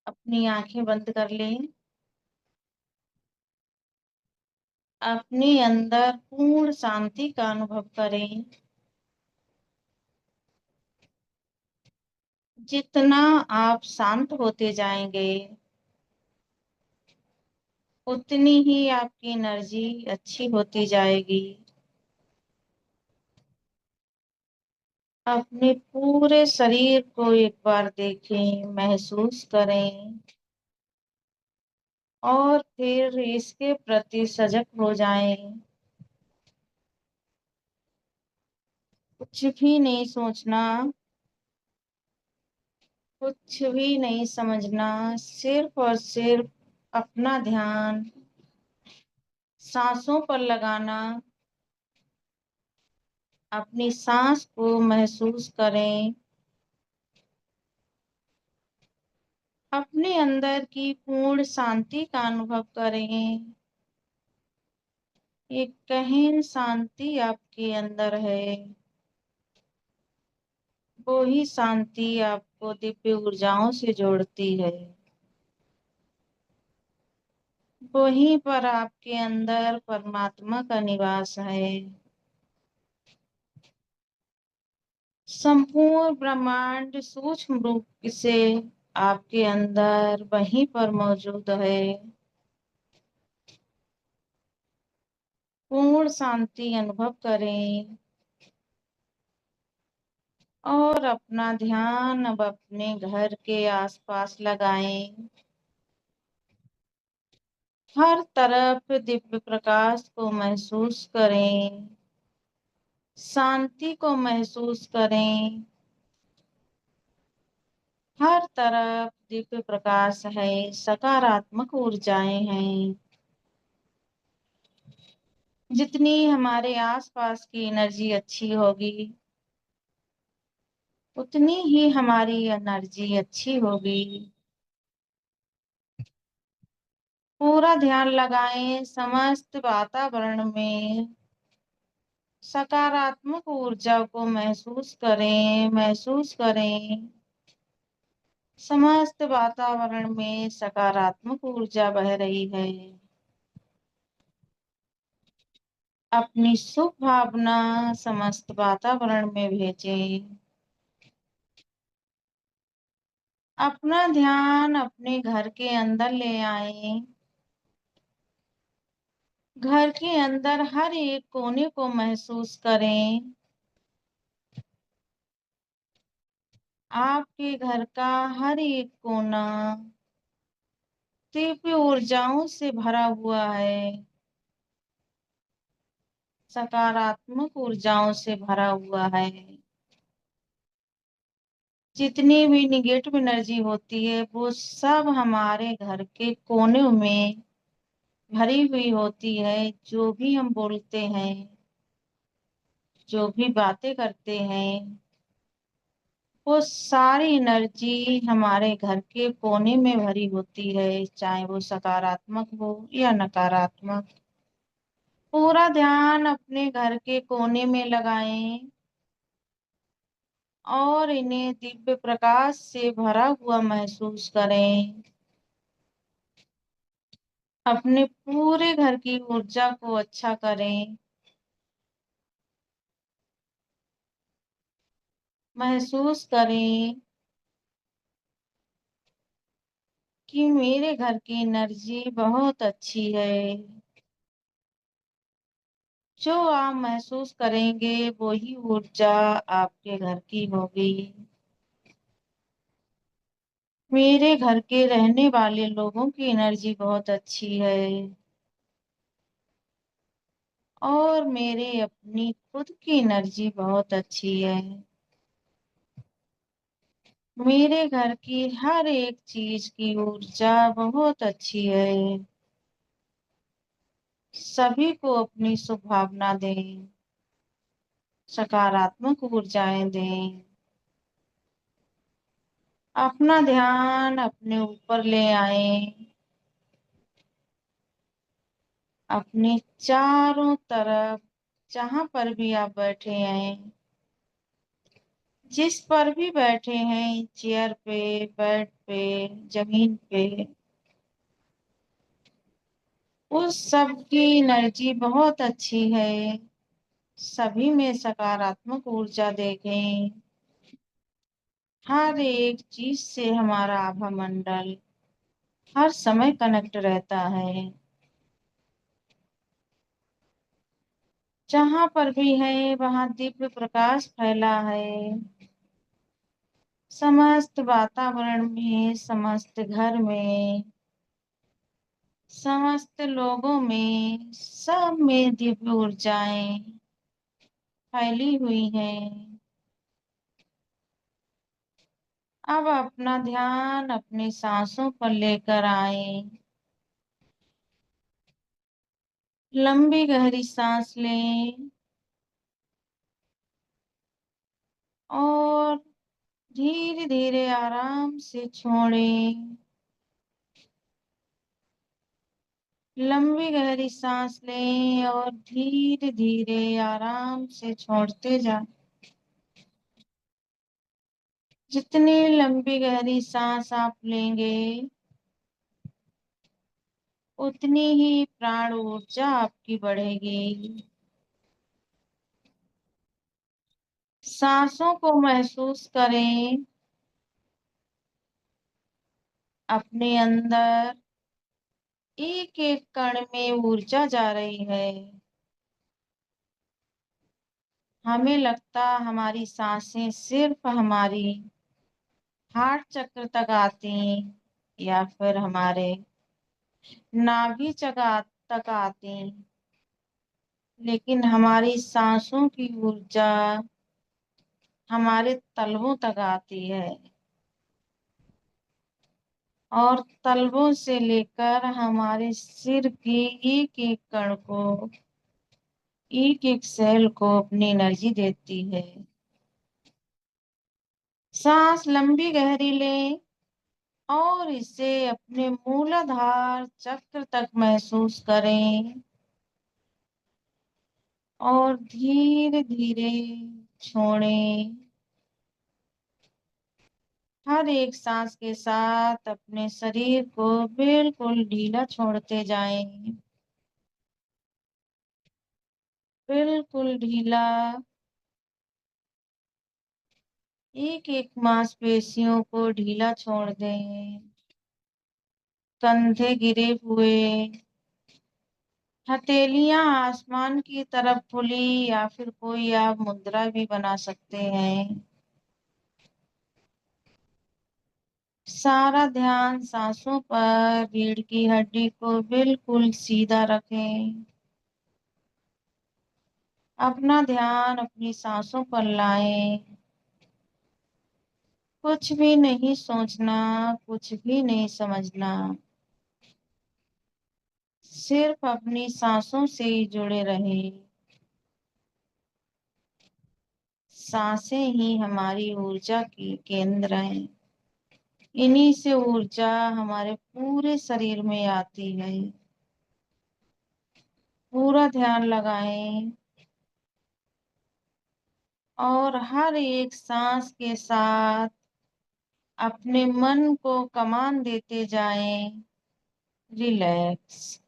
अपनी आंखें बंद कर लें। अपने अंदर पूर्ण शांति का अनुभव करें। जितना आप शांत होते जाएंगे, उतनी ही आपकी एनर्जी अच्छी होती जाएगी। अपने पूरे शरीर को एक बार देखें, महसूस करें और फिर इसके प्रति सजग हो जाएं। कुछ भी नहीं सोचना, कुछ भी नहीं समझना, सिर्फ और सिर्फ अपना ध्यान सांसों पर लगाना। अपनी सांस को महसूस करें। अपने अंदर की पूर्ण शांति का अनुभव करें। एक गहन शांति आपके अंदर है। वो ही शांति आपको दिव्य ऊर्जाओं से जोड़ती है। वहीं पर आपके अंदर परमात्मा का निवास है। संपूर्ण ब्रह्मांड सूक्ष्म रूप से आपके अंदर वहीं पर मौजूद है। पूर्ण शांति अनुभव करें और अपना ध्यान अब अपने घर के आसपास लगाएं। हर तरफ दिव्य प्रकाश को महसूस करें। शांति को महसूस करें। हर तरफ दिव्य प्रकाश है, सकारात्मक ऊर्जाएं हैं। जितनी हमारे आसपास की एनर्जी अच्छी होगी, उतनी ही हमारी एनर्जी अच्छी होगी। पूरा ध्यान लगाएं समस्त वातावरण में। सकारात्मक ऊर्जा को महसूस करें, महसूस करें। समस्त वातावरण में सकारात्मक ऊर्जा बह रही है। अपनी शुभ भावना समस्त वातावरण में भेजें। अपना ध्यान अपने घर के अंदर ले आए। घर के अंदर हर एक कोने को महसूस करें। आपके घर का हर एक कोना दिव्य ऊर्जाओं से भरा हुआ है। सकारात्मक ऊर्जाओं से भरा हुआ है। जितनी भी निगेटिव एनर्जी होती है वो सब हमारे घर के कोने में भरी हुई होती है। जो भी हम बोलते हैं, जो भी बातें करते हैं, वो सारी एनर्जी हमारे घर के कोने में भरी होती है, चाहे वो सकारात्मक हो या नकारात्मक। पूरा ध्यान अपने घर के कोने में लगाएं और इन्हें दिव्य प्रकाश से भरा हुआ महसूस करें। अपने पूरे घर की ऊर्जा को अच्छा करें। महसूस करें कि मेरे घर की एनर्जी बहुत अच्छी है। जो आप महसूस करेंगे वही ऊर्जा आपके घर की होगी। मेरे घर के रहने वाले लोगों की एनर्जी बहुत अच्छी है और मेरे अपनी खुद की एनर्जी बहुत अच्छी है। मेरे घर की हर एक चीज की ऊर्जा बहुत अच्छी है। सभी को अपनी शुभ भावना दें, सकारात्मक ऊर्जाएं दें। अपना ध्यान अपने ऊपर ले आए। अपने चारों तरफ जहां पर भी आप बैठे हैं, जिस पर भी बैठे हैं, चेयर पे, बेड पे, जमीन पे, उस सब की एनर्जी बहुत अच्छी है। सभी में सकारात्मक ऊर्जा देखें। हर एक चीज से हमारा आभा मंडल हर समय कनेक्ट रहता है। जहां पर भी है वहां दिव्य प्रकाश फैला है। समस्त वातावरण में, समस्त घर में, समस्त लोगों में, सब में दिव्य ऊर्जाएं फैली हुई हैं। अब अपना ध्यान अपनी सांसों पर लेकर आए। लंबी गहरी सांस लें और धीरे धीरे आराम से छोड़ें। लंबी गहरी सांस लें और धीरे धीरे आराम से छोड़ते जाएं। जितनी लंबी गहरी सांस आप लेंगे, उतनी ही प्राण ऊर्जा आपकी बढ़ेगी। सांसों को महसूस करें। अपने अंदर एक एक कण में ऊर्जा जा रही है। हमें लगता हमारी सांसें सिर्फ हमारी हार्ट चक्र तक आती या फिर हमारे नाभि चक्र तक आती, लेकिन हमारी सांसों की ऊर्जा हमारे तलवों तक आती है और तलवों से लेकर हमारे सिर के एक एक कण को, एक एक सेल को अपनी एनर्जी देती है। सांस लंबी गहरी लें और इसे अपने मूलाधार चक्र तक महसूस करें और धीरे धीरे छोड़ें। हर एक सांस के साथ अपने शरीर को बिल्कुल ढीला छोड़ते जाएं। बिल्कुल ढीला। एक एक मांसपेशियों को ढीला छोड़ दें। कंधे गिरे हुए, हथेलियां आसमान की तरफ खुली या फिर कोई आप मुद्रा भी बना सकते हैं। सारा ध्यान सांसों पर। रीढ़ की हड्डी को बिल्कुल सीधा रखें। अपना ध्यान अपनी सांसों पर लाएं। कुछ भी नहीं सोचना, कुछ भी नहीं समझना, सिर्फ अपनी सांसों से ही जुड़े रहें। सांसें ही हमारी ऊर्जा की केंद्र हैं। इन्हीं से ऊर्जा हमारे पूरे शरीर में आती है। पूरा ध्यान लगाएं और हर एक सांस के साथ अपने मन को कमान देते जाएं। रिलैक्स।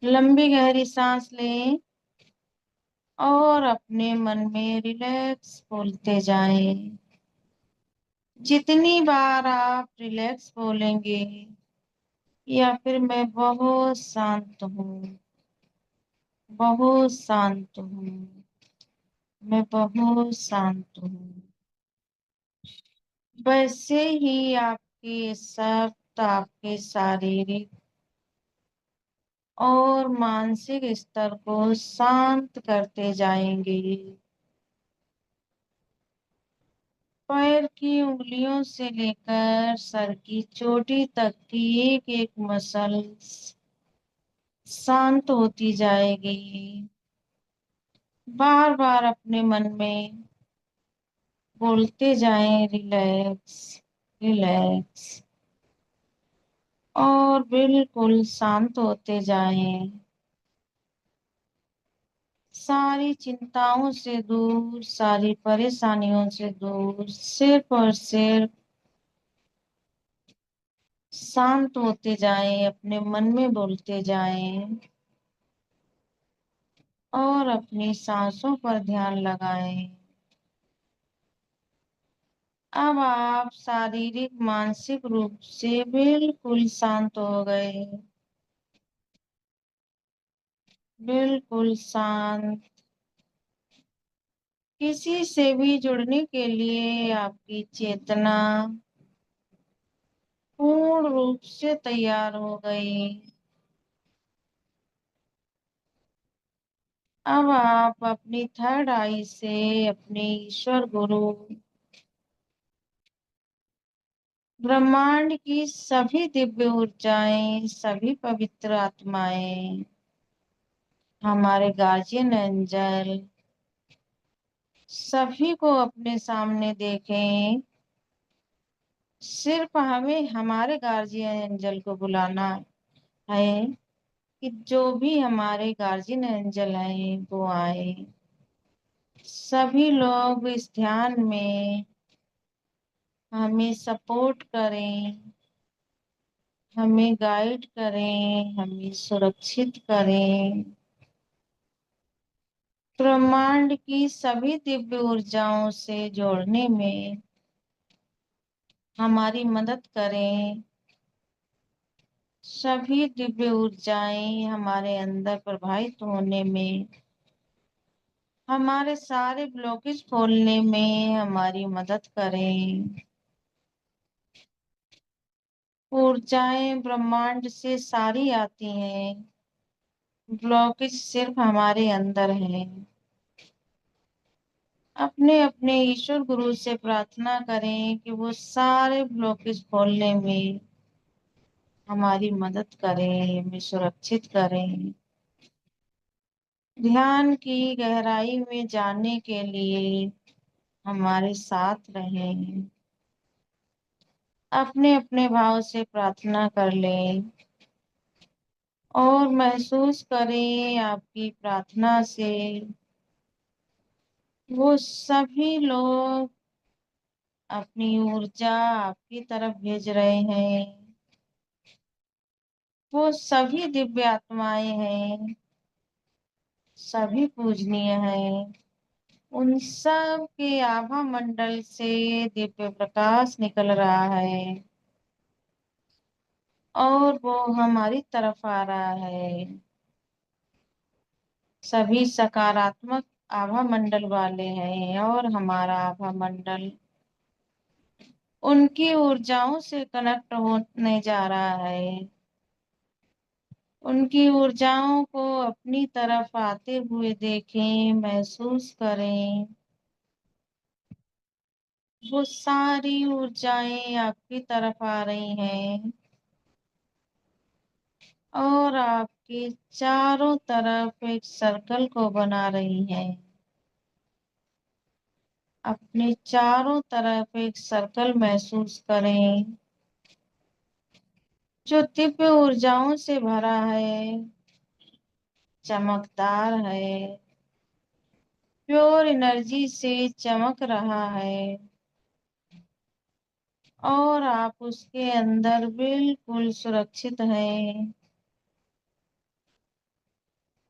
लंबी गहरी सांस लें और अपने मन में रिलैक्स बोलते जाएं। जितनी बार आप रिलैक्स बोलेंगे या फिर मैं बहुत शांत हूँ, बहुत शांत हूँ, मैं बहुत शांत हूँ, वैसे ही आपके सब आपके शारीरिक और मानसिक स्तर को शांत करते जाएंगे। पैर की उंगलियों से लेकर सर की चोटी तक की एक एक मसल्स शांत होती जाएगी। बार बार अपने मन में बोलते जाएं रिलैक्स, रिलैक्स और बिल्कुल शांत होते जाएं। सारी चिंताओं से दूर, सारी परेशानियों से दूर, सिर्फ और सिर्फ शांत होते जाएं, अपने मन में बोलते जाएं और अपनी सांसों पर ध्यान लगाएं। अब आप शारीरिक मानसिक रूप से बिल्कुल शांत हो गए, बिल्कुल शांत। किसी से भी जुड़ने के लिए आपकी चेतना पूर्ण रूप से तैयार हो गई। अब आप अपनी थर्ड आई से अपने ईश्वर गुरु ब्रह्मांड की सभी दिव्य ऊर्जाएं, सभी पवित्र आत्माएं, हमारे गार्जियन एंजल, सभी को अपने सामने देखें। सिर्फ हमें हमारे गार्जियन एंजल को बुलाना है कि जो भी हमारे गार्जियन एंजल हैं वो आए। सभी लोग इस ध्यान में हमें सपोर्ट करें, हमें गाइड करें, हमें सुरक्षित करें। ब्रह्मांड की सभी दिव्य ऊर्जाओं से जोड़ने में हमारी मदद करें। सभी दिव्य ऊर्जाएं हमारे अंदर प्रवाहित होने में, हमारे सारे ब्लॉकेज खोलने में हमारी मदद करें। ऊर्जाएं ब्रह्मांड से सारी आती हैं, ब्लॉकेज सिर्फ हमारे अंदर है। अपने अपने ईश्वर गुरु से प्रार्थना करें कि वो सारे ब्लॉकेज खोलने में हमारी मदद करें, हमें सुरक्षित करें। ध्यान की गहराई में जाने के लिए हमारे साथ रहें। अपने अपने भाव से प्रार्थना कर लें और महसूस करें आपकी प्रार्थना से वो सभी लोग अपनी ऊर्जा आपकी तरफ भेज रहे हैं। वो सभी दिव्य आत्माएं हैं, सभी पूजनीय हैं। उन सब के आभा मंडल से दिव्य प्रकाश निकल रहा है और वो हमारी तरफ आ रहा है। सभी सकारात्मक आभा मंडल वाले हैं और हमारा आभा मंडल उनकी ऊर्जाओं से कनेक्ट होने जा रहा है। उनकी ऊर्जाओं को अपनी तरफ आते हुए देखें, महसूस करें। वो सारी ऊर्जाएं आपकी तरफ आ रही हैं और आपके चारों तरफ एक सर्कल को बना रही हैं। अपने चारों तरफ एक सर्कल महसूस करें जो दिव्य ऊर्जाओं से भरा है, चमकदार है, प्योर एनर्जी से चमक रहा है और आप उसके अंदर बिल्कुल सुरक्षित हैं।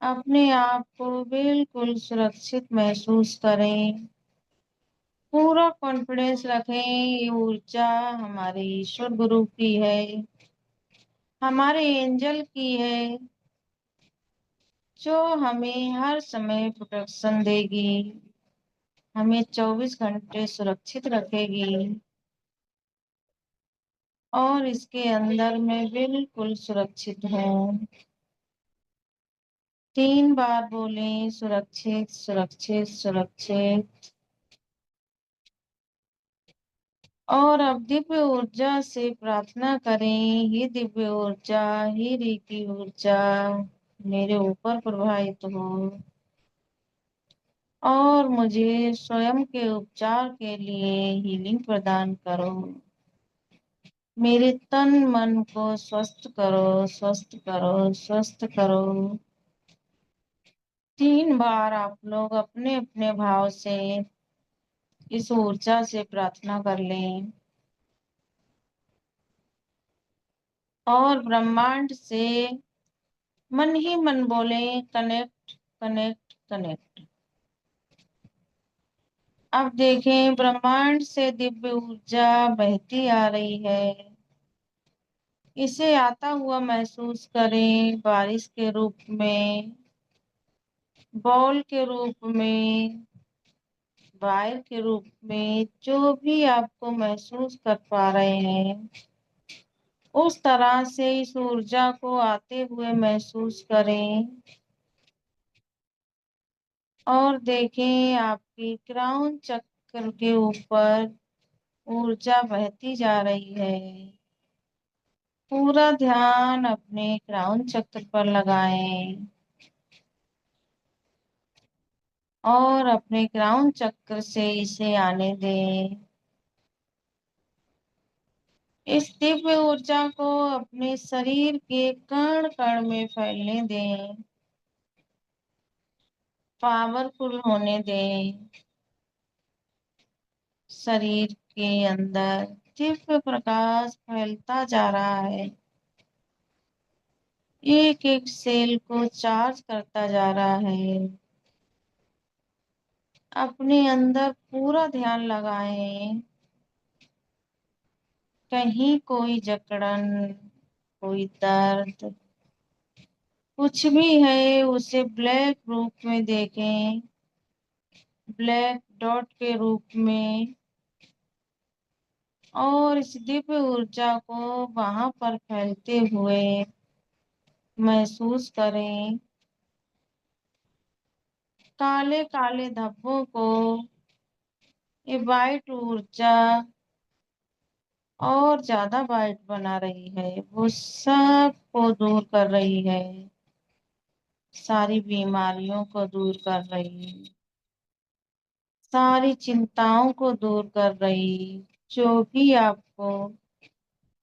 अपने आप को बिल्कुल सुरक्षित महसूस करें। पूरा कॉन्फिडेंस रखें, ये ऊर्जा हमारे ईश्वर गुरु की है, हमारे एंजल की है, जो हमें हर समय प्रोटेक्शन देगी, हमें 24 घंटे सुरक्षित रखेगी और इसके अंदर मैं बिल्कुल सुरक्षित हूँ। 3 बार बोलें, सुरक्षित सुरक्षित सुरक्षित। और अब दिव्य ऊर्जा से प्रार्थना करें, ये दिव्य ऊर्जा, ही रीति ऊर्जा मेरे ऊपर प्रवाहित हो और मुझे स्वयं के उपचार के लिए हीलिंग प्रदान करो। मेरे तन मन को स्वस्थ करो, स्वस्थ करो, स्वस्थ करो। 3 बार आप लोग अपने अपने भाव से इस ऊर्जा से प्रार्थना कर लें और ब्रह्मांड से मन ही मन बोले, कनेक्ट कनेक्ट कनेक्ट। अब देखें ब्रह्मांड से दिव्य ऊर्जा बहती आ रही है। इसे आता हुआ महसूस करें, बारिश के रूप में, बॉल के रूप में, वायर के रूप में, जो भी आपको महसूस कर पा रहे हैं उस तरह से इस ऊर्जा को आते हुए महसूस करें और देखें आपकी क्राउन चक्र के ऊपर ऊर्जा बहती जा रही है। पूरा ध्यान अपने क्राउन चक्र पर लगाएं और अपने क्राउन चक्र से इसे आने दें। इस दिव्य ऊर्जा को अपने शरीर के कण कण में फैलने दें, पावरफुल होने दें। शरीर के अंदर दिव्य प्रकाश फैलता जा रहा है, एक एक सेल को चार्ज करता जा रहा है। अपने अंदर पूरा ध्यान लगाएं, कहीं कोई जकड़न, कोई दर्द, कुछ भी है उसे ब्लैक रूप में देखें, ब्लैक डॉट के रूप में, और इस दिव्य ऊर्जा को वहां पर फैलते हुए महसूस करें। काले काले धब्बों को ये वाइट ऊर्जा और ज्यादा वाइट बना रही है, वो सब को दूर कर रही है, सारी बीमारियों को दूर कर रही है, सारी चिंताओं को दूर कर रही, जो भी आपको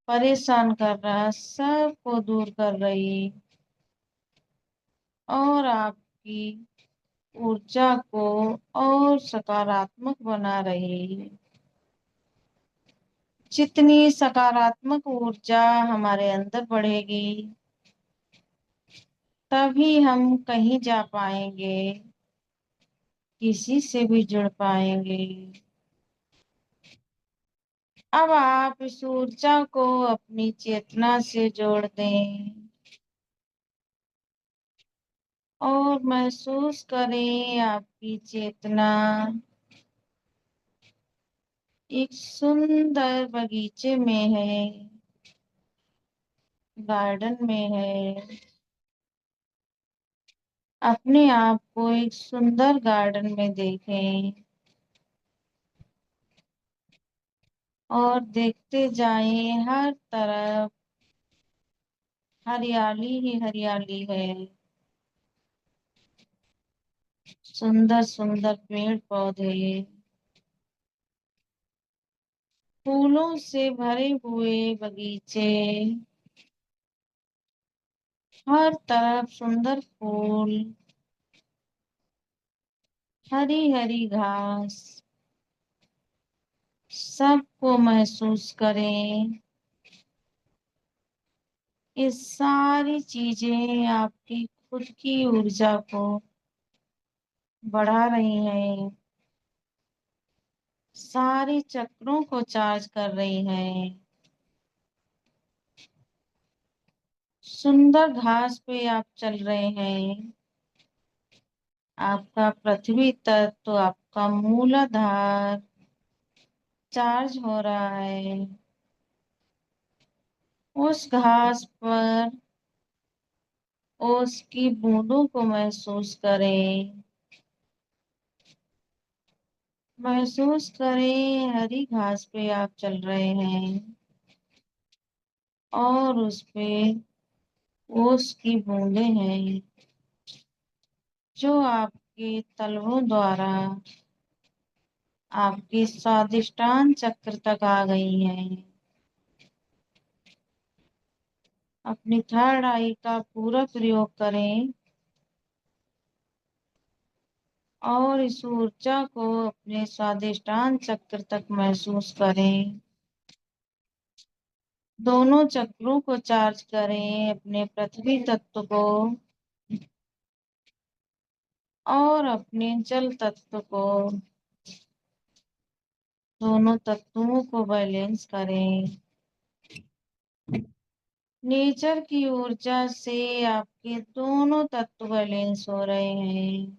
परेशान कर रहा है सबको दूर कर रही और आपकी ऊर्जा को और सकारात्मक बना रही। जितनी सकारात्मक ऊर्जा हमारे अंदर बढ़ेगी तभी हम कहीं जा पाएंगे, किसी से भी जुड़ पाएंगे। अब आप इस ऊर्जा को अपनी चेतना से जोड़ दें और महसूस करें आपकी चेतना एक सुंदर बगीचे में है, गार्डन में है। अपने आप को एक सुंदर गार्डन में देखें और देखते जाएं, हर तरफ हरियाली ही हरियाली है, सुंदर सुंदर पेड़ पौधे, फूलों से भरे हुए बगीचे, हर तरफ सुंदर फूल, हरी हरी घास, सबको महसूस करें। ये सारी चीजें आपकी खुद की ऊर्जा को बढ़ा रही हैं, सारे चक्रों को चार्ज कर रही हैं। सुंदर घास पे आप चल रहे हैं, आपका पृथ्वी तत्व, आपका मूलाधार चार्ज हो रहा है। उस घास पर उसकी बूंदों को महसूस करें, महसूस करें हरी घास पे आप चल रहे हैं और उस पे ओस की बूंदें हैं जो आपके तलवों द्वारा आपके स्वादिष्टान चक्र तक आ गई हैं। अपनी थर्ड आई का पूरा प्रयोग करें और इस ऊर्जा को अपने स्वादिष्टान चक्र तक महसूस करें। दोनों चक्रों को चार्ज करें, अपने पृथ्वी तत्व को और अपने जल तत्व को। दोनों तत्वों को बैलेंस करें। नेचर की ऊर्जा से आपके दोनों तत्व बैलेंस हो रहे हैं।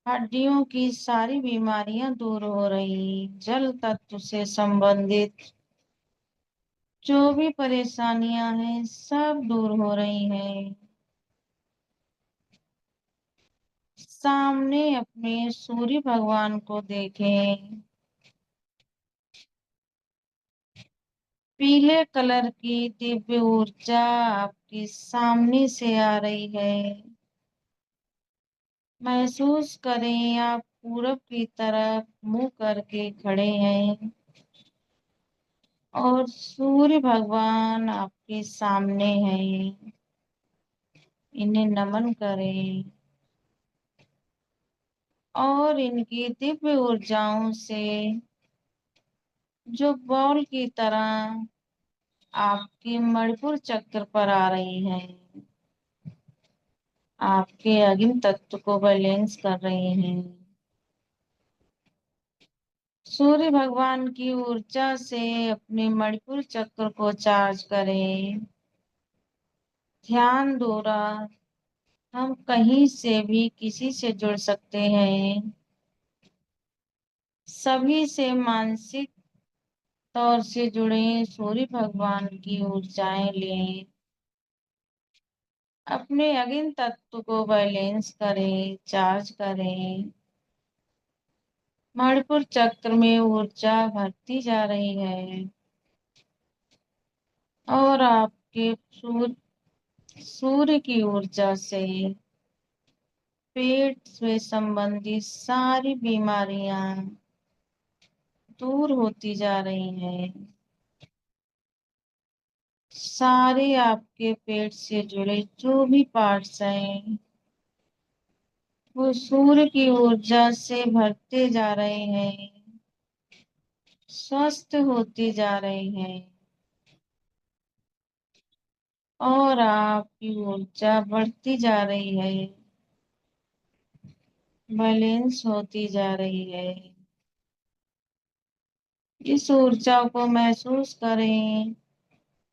हड्डियों की सारी बीमारियां दूर हो रही, जल तत्व से संबंधित जो भी परेशानियां हैं सब दूर हो रही हैं। सामने अपने सूर्य भगवान को देखें। पीले कलर की दिव्य ऊर्जा आपके सामने से आ रही है। महसूस करें आप पूरब की तरफ मुंह करके खड़े हैं और सूर्य भगवान आपके सामने हैं। इन्हें नमन करें और इनकी दिव्य ऊर्जाओं से जो बॉल की तरह आपके मणिपुर चक्र पर आ रही हैं, आपके अग्नि तत्व को बैलेंस कर रही हैं। सूर्य भगवान की ऊर्जा से अपने मणिपुर चक्र को चार्ज करें। ध्यान द्वारा हम कहीं से भी किसी से जुड़ सकते हैं। सभी से मानसिक तौर से जुड़े सूर्य भगवान की ऊर्जाएं लें। अपने अग्नि तत्व को बैलेंस करें, चार्ज करें। मणिपुर चक्र में ऊर्जा भरती जा रही है और आपके सूर्य की ऊर्जा से पेट से संबंधित सारी बीमारियां दूर होती जा रही हैं। सारे आपके पेट से जुड़े जो भी पार्ट्स हैं वो सूर्य की ऊर्जा से भरते जा रहे हैं, स्वस्थ होती जा रही हैं और आपकी ऊर्जा बढ़ती जा रही है, बैलेंस होती जा रही है। इस ऊर्जा को महसूस करें।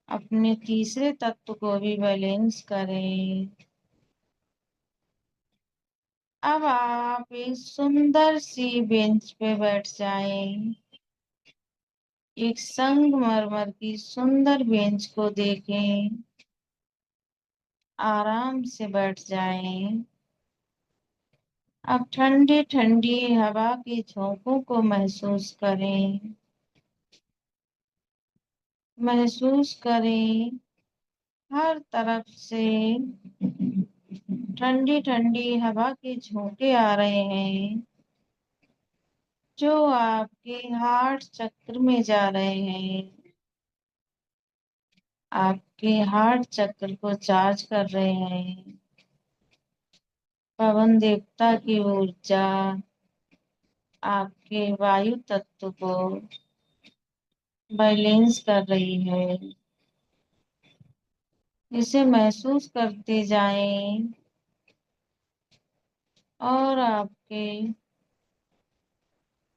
अपने तीसरे तत्व को भी बैलेंस करें। अब आप एक सुंदर सी बेंच पे बैठ जाएं। एक संगमरमर की सुंदर बेंच को देखें। आराम से बैठ जाएं। अब ठंडी ठंडी हवा के झोंकों को महसूस करें। महसूस करें हर तरफ से ठंडी ठंडी हवा के झोंके आ रहे हैं जो आपके हार्ट चक्र में जा रहे हैं, आपके हार्ट चक्र को चार्ज कर रहे हैं। पवन देवता की ऊर्जा आपके वायु तत्व को बैलेंस कर रही है। इसे महसूस करते जाएं और आपके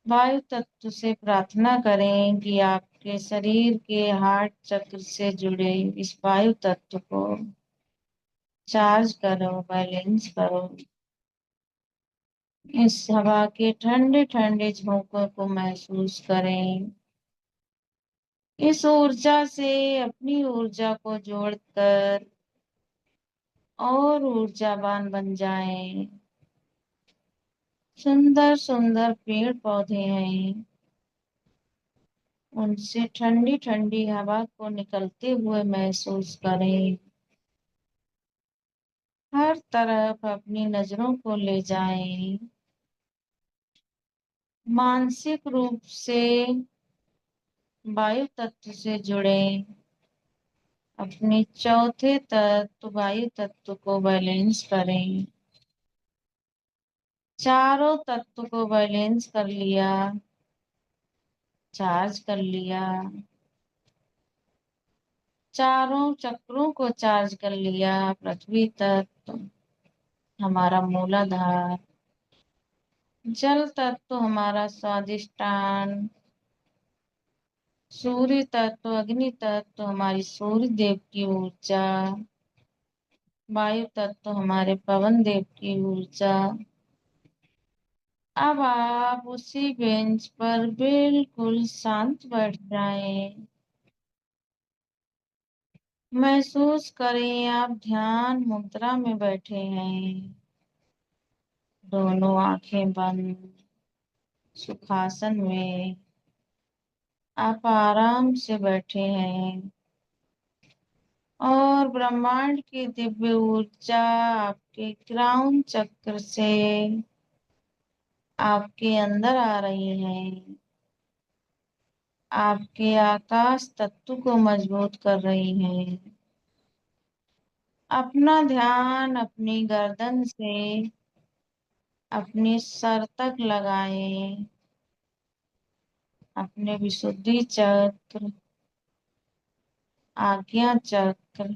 वायु तत्व से प्रार्थना करें कि आपके शरीर के हार्ट चक्र से जुड़े इस वायु तत्व को चार्ज करो, बैलेंस करो। इस हवा के ठंडे ठंडे झोंकों को महसूस करें। इस ऊर्जा से अपनी ऊर्जा को जोड़कर और ऊर्जावान बन जाएं। सुंदर सुंदर पेड़ पौधे हैं, उनसे ठंडी ठंडी हवा को निकलते हुए महसूस करें। हर तरफ अपनी नजरों को ले जाएं। मानसिक रूप से वायु तत्व से जुड़े अपने चौथे तत्व वायु तत्व को बैलेंस करें। चारों तत्व को बैलेंस कर लिया, चार्ज कर लिया, चारों चक्रों को चार्ज कर लिया। पृथ्वी तत्व हमारा मूलाधार, जल तत्व हमारा स्वादिष्टान, सूर्य तत्व अग्नि तत्व हमारी सूर्य देव की ऊर्जा, वायु तत्व हमारे पवन देव की ऊर्जा। अब आप उसी बेंच पर बिल्कुल शांत बैठ जाएं। महसूस करें आप ध्यान मुद्रा में बैठे हैं, दोनों आंखें बंद, सुखासन में आप आराम से बैठे हैं और ब्रह्मांड की दिव्य ऊर्जा आपके क्राउन चक्र से आपके अंदर आ रही है, आपके आकाश तत्व को मजबूत कर रही है। अपना ध्यान अपनी गर्दन से अपने सर तक लगाएं, अपने विशुद्धि चक्र, आज्ञा चक्र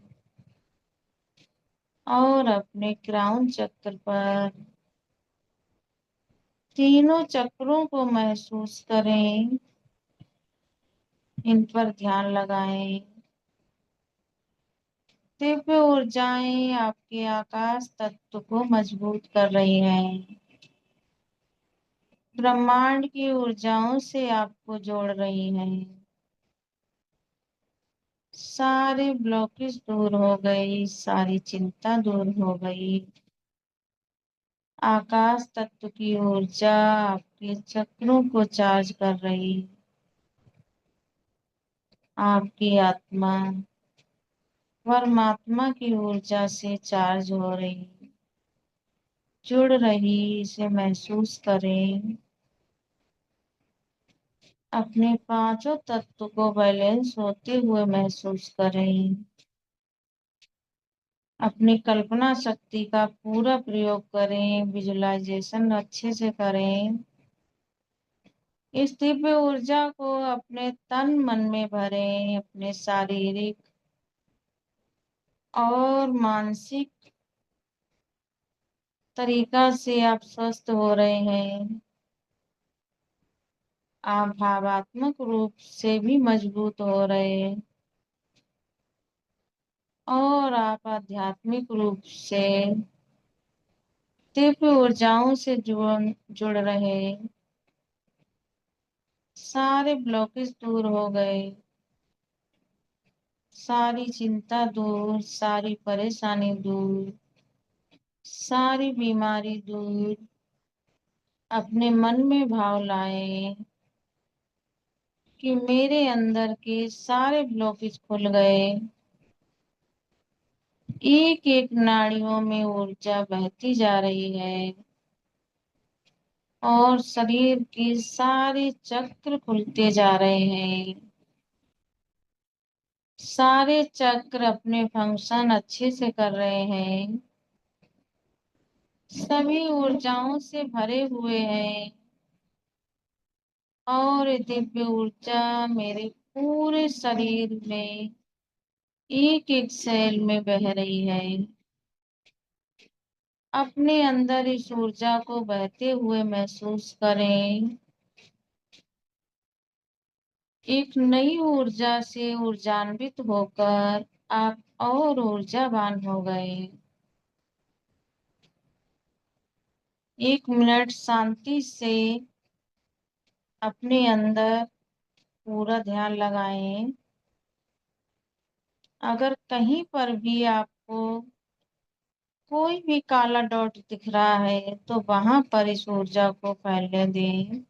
और अपने क्राउन चक्र पर तीनों चक्रों को महसूस करें, इन पर ध्यान लगाएं। दिव्य ऊर्जाएं आपके आकाश तत्व को मजबूत कर रही हैं, ब्रह्मांड की ऊर्जाओं से आपको जोड़ रही हैं। सारे ब्लॉकेज दूर हो गई, सारी चिंता दूर हो गई। आकाश तत्व की ऊर्जा आपके चक्रों को चार्ज कर रही, आपकी आत्मा परमात्मा की ऊर्जा से चार्ज हो रही, जुड़ रही। इसे महसूस करें। अपने पांचों तत्व को बैलेंस होते हुए महसूस करें। अपनी कल्पना शक्ति का पूरा प्रयोग करें, विजुलाइजेशन अच्छे से करें। इस दिव्य ऊर्जा को अपने तन मन में भरें, अपने शारीरिक और मानसिक तरीका से आप स्वस्थ हो रहे हैं। आप भावात्मक रूप से भी मजबूत हो रहे हैं और आप आध्यात्मिक रूप से दिव्य ऊर्जाओं से जुड़ रहे। सारे ब्लॉकेज दूर हो गए, सारी चिंता दूर, सारी परेशानी दूर, सारी बीमारी दूर। अपने मन में भाव लाए कि मेरे अंदर के सारे ब्लॉकेज खुल गए, एक एक नाड़ियों में ऊर्जा बहती जा रही है और शरीर के सारे चक्र खुलते जा रहे हैं। सारे चक्र अपने फंक्शन अच्छे से कर रहे हैं, सभी ऊर्जाओं से भरे हुए हैं और ये दिव्य ऊर्जा मेरे पूरे शरीर में एक एक सेल में बह रही है। अपने अंदर इस ऊर्जा को बहते हुए महसूस करें। एक नई ऊर्जा से ऊर्जान्वित होकर आप और ऊर्जावान हो गए। 1 मिनट शांति से अपने अंदर पूरा ध्यान लगाएं। अगर कहीं पर भी आपको कोई भी काला डॉट दिख रहा है तो वहां पर इस ऊर्जा को फैलने दें।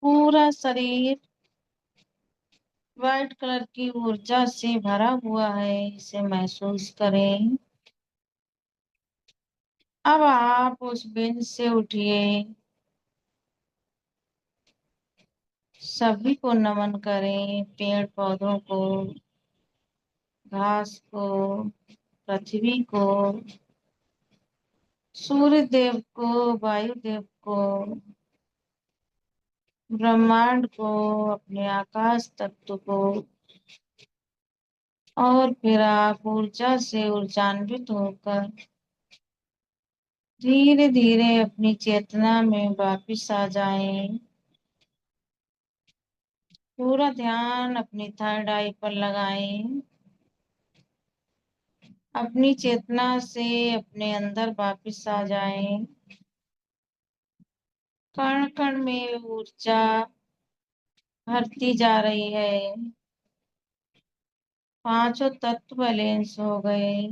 पूरा शरीर व्हाइट कलर की ऊर्जा से भरा हुआ है, इसे महसूस करें। अब आप उस बिंद से उठिए, सभी को नमन करें, पेड़ पौधों को, घास को, पृथ्वी को, सूर्य देव को, वायु देव को, ब्रह्मांड को, अपने आकाश तत्व को। और फिर आप ऊर्जा से ऊर्जान्वित होकर धीरे धीरे अपनी चेतना में वापिस आ जाएं। पूरा ध्यान अपनी थर्ड आई पर लगाएं। अपनी चेतना से अपने अंदर वापिस आ जाएं। कण कण में ऊर्जा भरती जा रही है। पांचों तत्व बैलेंस हो गए,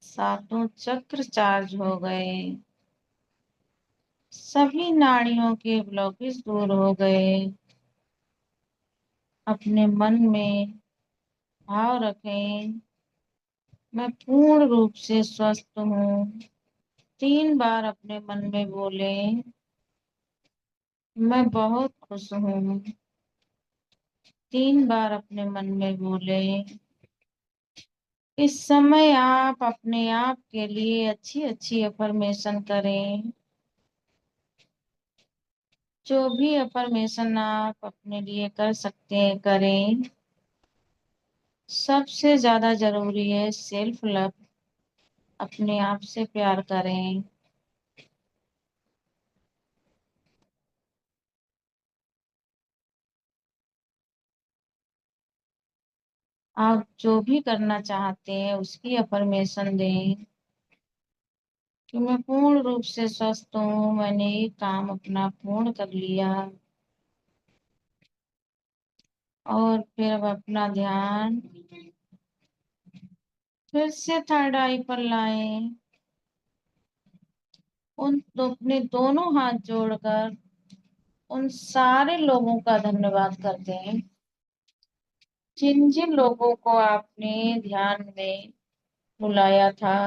सातों चक्र चार्ज हो गए, सभी नाड़ियों के ब्लॉकेज दूर हो गए। अपने मन में भाव रखें, मैं पूर्ण रूप से स्वस्थ हूँ। 3 बार अपने मन में बोलें, मैं बहुत खुश हूँ। 3 बार अपने मन में बोलें। इस समय आप अपने आप के लिए अच्छी अच्छी अफर्मेशन करें। जो भी अफर्मेशन आप अपने लिए कर सकते हैं करें। सबसे ज्यादा जरूरी है सेल्फ लव। अपने आप से प्यार करें। आप जो भी करना चाहते हैं उसकी अफर्मेशन दें कि मैं पूर्ण रूप से स्वस्थ हूँ, मैंने ये काम अपना पूर्ण कर लिया। और फिर अब अपना ध्यान फिर से थर्ड आई पर लाएं। अपने दोनों हाथ जोड़कर उन सारे लोगों का धन्यवाद करते हैं जिन जिन लोगों को आपने ध्यान में बुलाया था।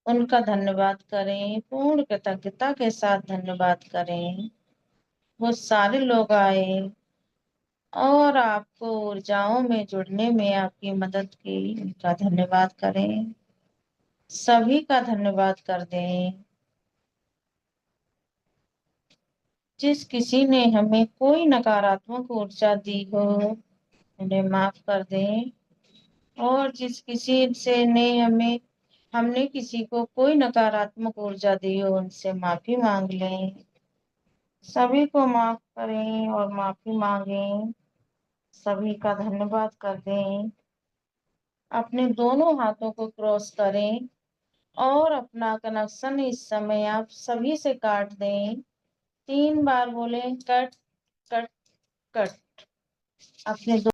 उनका धन्यवाद करें, पूर्ण कृतज्ञता के साथ धन्यवाद करें। वो सारे लोग आए और आपको ऊर्जाओं में जुड़ने में आपकी मदद की, उनका धन्यवाद करें। सभी का धन्यवाद कर दें। जिस किसी ने हमें कोई नकारात्मक ऊर्जा दी हो उन्हें माफ कर दें। और जिस किसी से ने हमने किसी को कोई नकारात्मक ऊर्जा दी हो उनसे माफी मांग लें। सभी को माफ करें और माफी मांगें। सभी का धन्यवाद कर दें। अपने दोनों हाथों को क्रॉस करें और अपना कनेक्शन इस समय आप सभी से काट दें। 3 बार बोलें कट कट कट। अपने